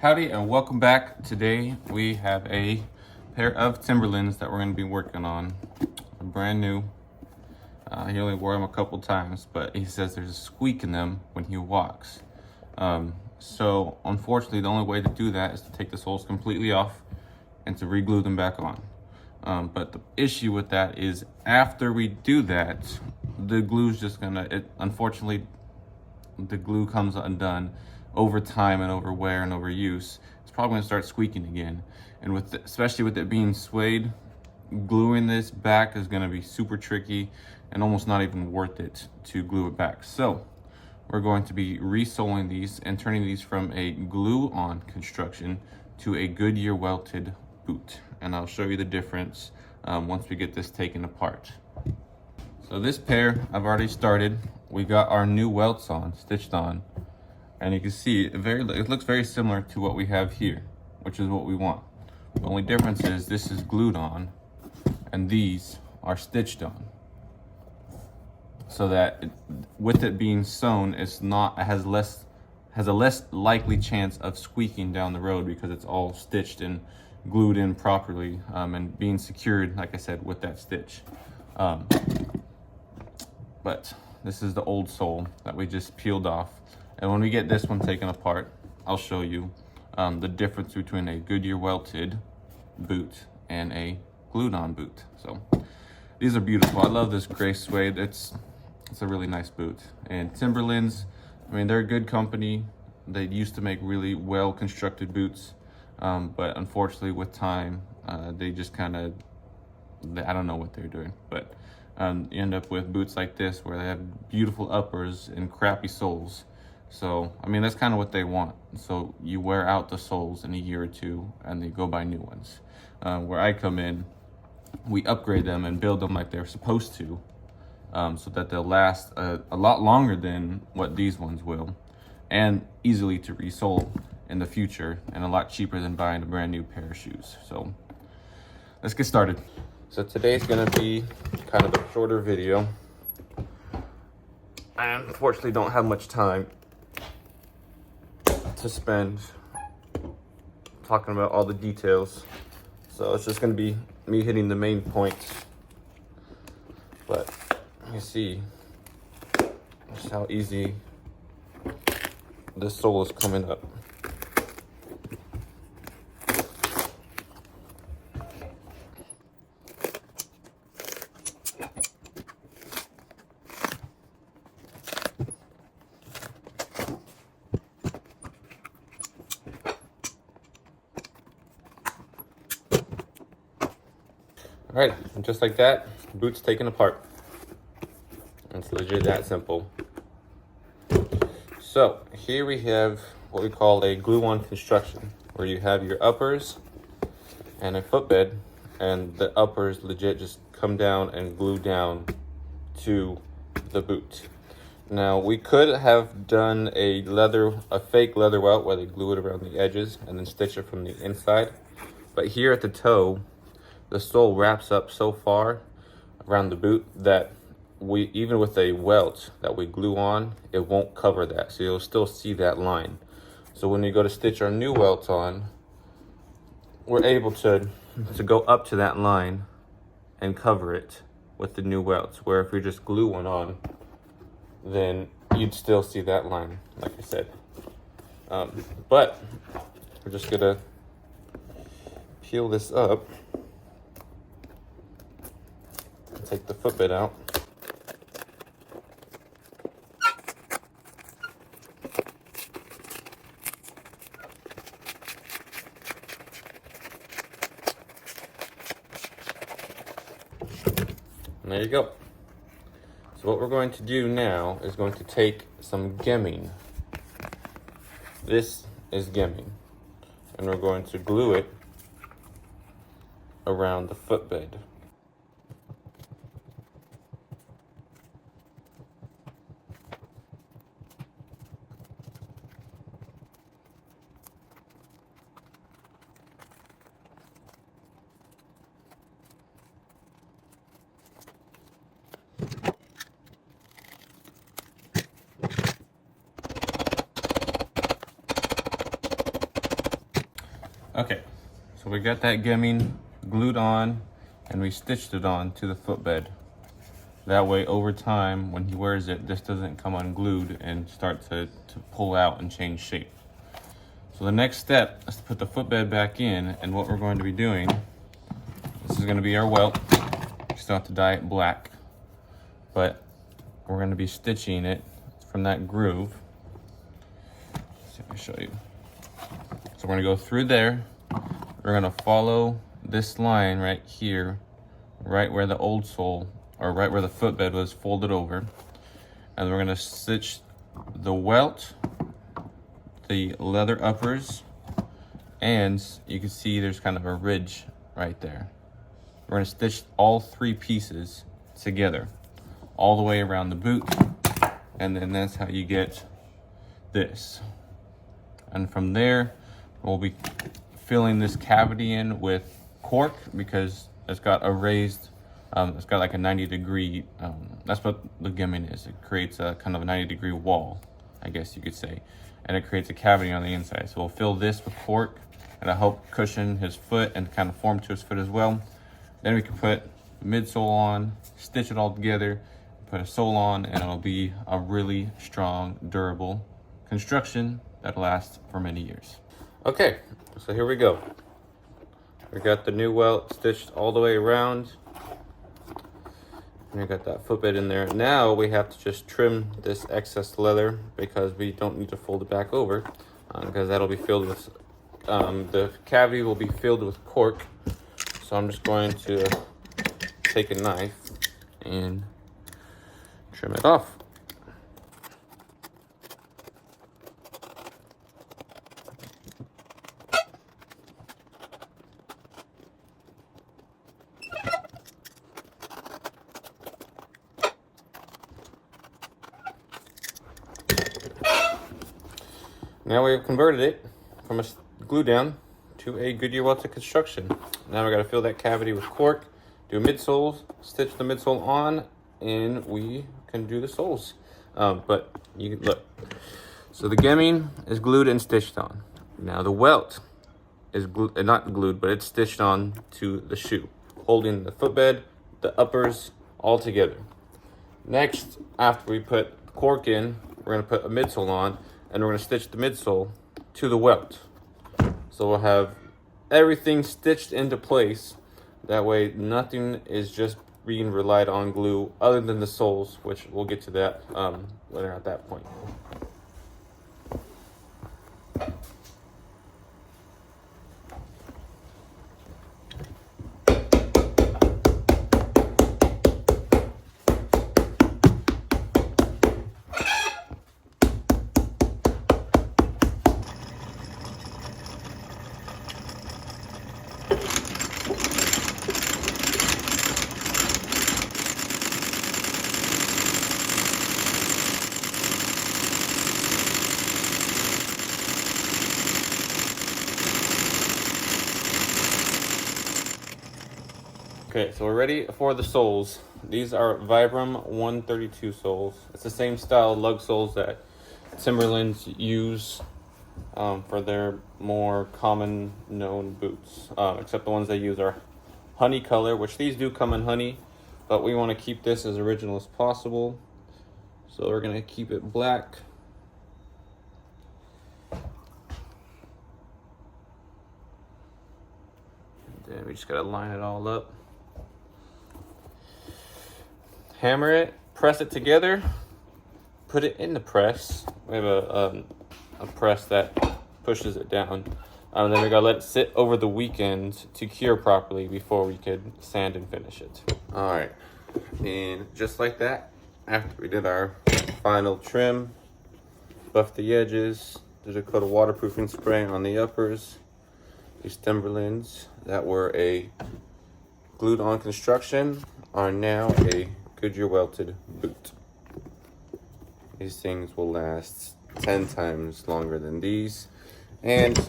Howdy and welcome back. Today we have a pair of Timberlands that we're going to be working on. Brand new. He only wore them a couple times, but he says there's a squeak in them when he walks. So unfortunately, the only way to do that is to take the soles completely off and to re-glue them back on. But the issue with that is after we do that, the glue's just unfortunately, the glue comes undone over time and over wear and over use. It's probably gonna start squeaking again. And especially with it being suede, gluing this back is gonna be super tricky and almost not even worth it to glue it back. So we're going to be resoling these and turning these from a glue-on construction to a Goodyear welted boot. And I'll show you the difference once we get this taken apart. So this pair I've already started. We got our new welts on, stitched on. And you can see it looks very similar to what we have here, which is what we want. The only difference is this is glued on and these are stitched on. So that with it being sewn, has a less likely chance of squeaking down the road because it's all stitched and glued in properly and being secured, like I said, with that stitch. But this is the old sole that we just peeled off. And when we get this one taken apart, I'll show you the difference between a Goodyear welted boot and a glued-on boot. So these are beautiful. I love this gray suede. It's a really nice boot. And Timberlands, I mean, they're a good company. They used to make really well-constructed boots, but unfortunately with time, they just kind of, I don't know what they're doing, but you end up with boots like this where they have beautiful uppers and crappy soles. So, I mean, that's kind of what they want. So you wear out the soles in a year or two and they go buy new ones. Where I come in, we upgrade them and build them like they're supposed to, so that they'll last a lot longer than what these ones will, and easily to resole in the future and a lot cheaper than buying a brand new pair of shoes. So let's get started. So today's gonna be kind of a shorter video. I unfortunately don't have much time to spend talking about all the details, so it's just going to be me hitting the main points. But you see just how easy this sole is coming up. All right, and just like that, boot's taken apart. It's legit that simple. So here we have what we call a glue-on construction, where you have your uppers and a footbed, and the uppers legit just come down and glue down to the boot. Now we could have done a fake leather welt where they glue it around the edges and then stitch it from the inside, but here at the toe, the sole wraps up so far around the boot that even with a welt that we glue on, it won't cover that. So you'll still see that line. So when we go to stitch our new welt on, we're able to go up to that line and cover it with the new welts. Where if we just glue one on, then you'd still see that line, like I said. But we're just gonna peel this up. Take the footbed out. And there you go. So what we're going to do now is going to take some gemming. This is gemming. And we're going to glue it around the footbed. Okay, so we got that gimming glued on and we stitched it on to the footbed. That way over time, when he wears it, this doesn't come unglued and start to pull out and change shape. So the next step is to put the footbed back in, and what we're going to be doing, this is going to be our welt. You still have to dye it black, but we're going to be stitching it from that groove. Let's see if I show you. So we're going to go through there. We're going to follow this line right here, right where the old sole, or right where the footbed was folded over. And we're going to stitch the welt, the leather uppers, and you can see there's kind of a ridge right there. We're going to stitch all three pieces together all the way around the boot, and then that's how you get this. And from there we'll be filling this cavity in with cork because it's got a raised it's got like a 90-degree that's what the gimming is. It creates a kind of a 90-degree wall, I guess you could say, and it creates a cavity on the inside. So we'll fill this with cork, and it'll help cushion his foot and kind of form to his foot as well. Then we can put the midsole on, stitch it all together, put a sole on, and it'll be a really strong, durable construction that'll last for many years. Okay, so here we go. We got the new welt stitched all the way around. And we got that footbed in there. Now we have to just trim this excess leather because we don't need to fold it back over because that'll be filled with, the cavity will be filled with cork. So I'm just going to take a knife and trim it off. Now we have converted it from a glue down to a Goodyear welted construction. Now we got to fill that cavity with cork, do midsoles, stitch the midsole on, and we can do the soles. But you can look. So the gimming is glued and stitched on. Now the welt is not glued, but it's stitched on to the shoe, holding the footbed, the uppers all together. Next, after we put cork in, we're going to put a midsole on, and we're going to stitch the midsole to the welt. So we'll have everything stitched into place. That way nothing is just being relied on glue other than the soles, which we'll get to that later at that point. Okay, so we're ready for the soles. These are Vibram 132 soles. It's the same style of lug soles that Timberlands use for their more common known boots. Except the ones they use are honey color, which these do come in honey, but we want to keep this as original as possible. So we're going to keep it black. And then we just got to line it all up. Hammer it, press it together, put it in the press. We have a press that pushes it down. Then we gotta let it sit over the weekend to cure properly before we could sand and finish it. All right, and just like that, after we did our final trim, buffed the edges, did a coat of waterproofing spray on the uppers. These Timberlands that were a glued on construction are now a Goodyear welted boot. These things will last 10 times longer than these. And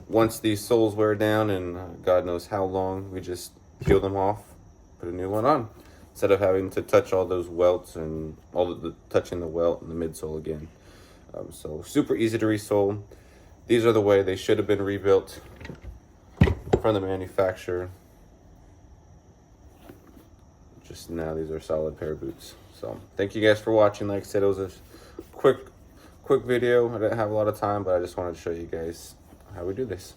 once these soles wear down, and God knows how long, we just peel them off, put a new one on, instead of having to touch all those welts and all of the touching the welt and the midsole again. So super easy to resole. These are the way they should have been rebuilt. from the manufacturer. Just now, these are a solid pair of boots. So thank you guys for watching. Like I said, it was a quick video. I didn't have a lot of time, but I just wanted to show you guys how we do this.